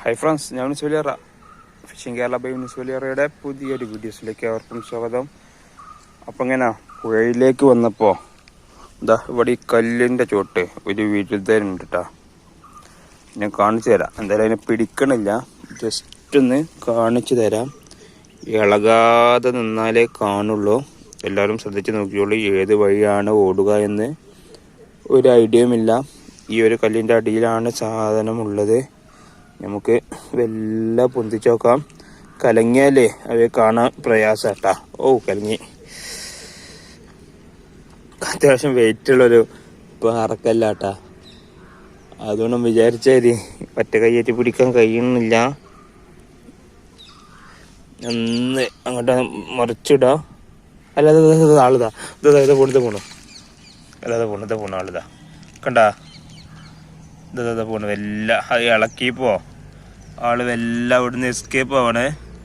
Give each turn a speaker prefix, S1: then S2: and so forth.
S1: Hi friends, ഞാൻ സുലിയറ. Phishing Kerala by സുലിയറയുടെ പുതിയൊരു വീഡിയോസിലേക്ക് അവർക്കും സ്വാഗതം. അപ്പം ഇങ്ങനെ പുഴയിലേക്ക് വന്നപ്പോൾ എന്താ ഇവിടെ ഈ കല്ലിൻ്റെ ചോട്ട് ഒരു വീട്ടിൽത്തേനുണ്ട് കേട്ടോ. ഞാൻ കാണിച്ചു തരാം. എന്തായാലും അതിനെ പിടിക്കണില്ല, ജസ്റ്റ് ഒന്ന് കാണിച്ചു തരാം. ഇളകാതെ നിന്നാലേ കാണുള്ളൂ. എല്ലാവരും ശ്രദ്ധിച്ച് നോക്കിയോളൂ, ഏത് വഴിയാണ് ഓടുക എന്ന് ഒരു ഐഡിയയുമില്ല. ഈ ഒരു കല്ലിൻ്റെ അടിയിലാണ് സാധനമുള്ളത്. നമുക്ക് വല്ല പൊന്തിച്ച് നോക്കാം. കലങ്ങിയാലേ അവയെ കാണാൻ പ്രയാസാട്ടാ. കലങ്ങി. അത്യാവശ്യം വെയിറ്റുള്ളൊരു പാറക്കല്ലാട്ടാ. അതുകൊണ്ടും വിചാരിച്ചാൽ ഒറ്റ കയ്യേറ്റി പിടിക്കാൻ കഴിയുന്നില്ല. ഒന്ന് അങ്ങോട്ട് മറിച്ചിടാ. അല്ലാതെ ആളിതാ, ഇതാ പോണു. അല്ലാതെ പോണ ആളിതാ, കണ്ടാ? ഇതാ പോണു. വല്ല അത് ഇളക്കിയപ്പോ ആള് വല്ല അവിടുന്ന് എസ്കേപ്പ് ആവണേ.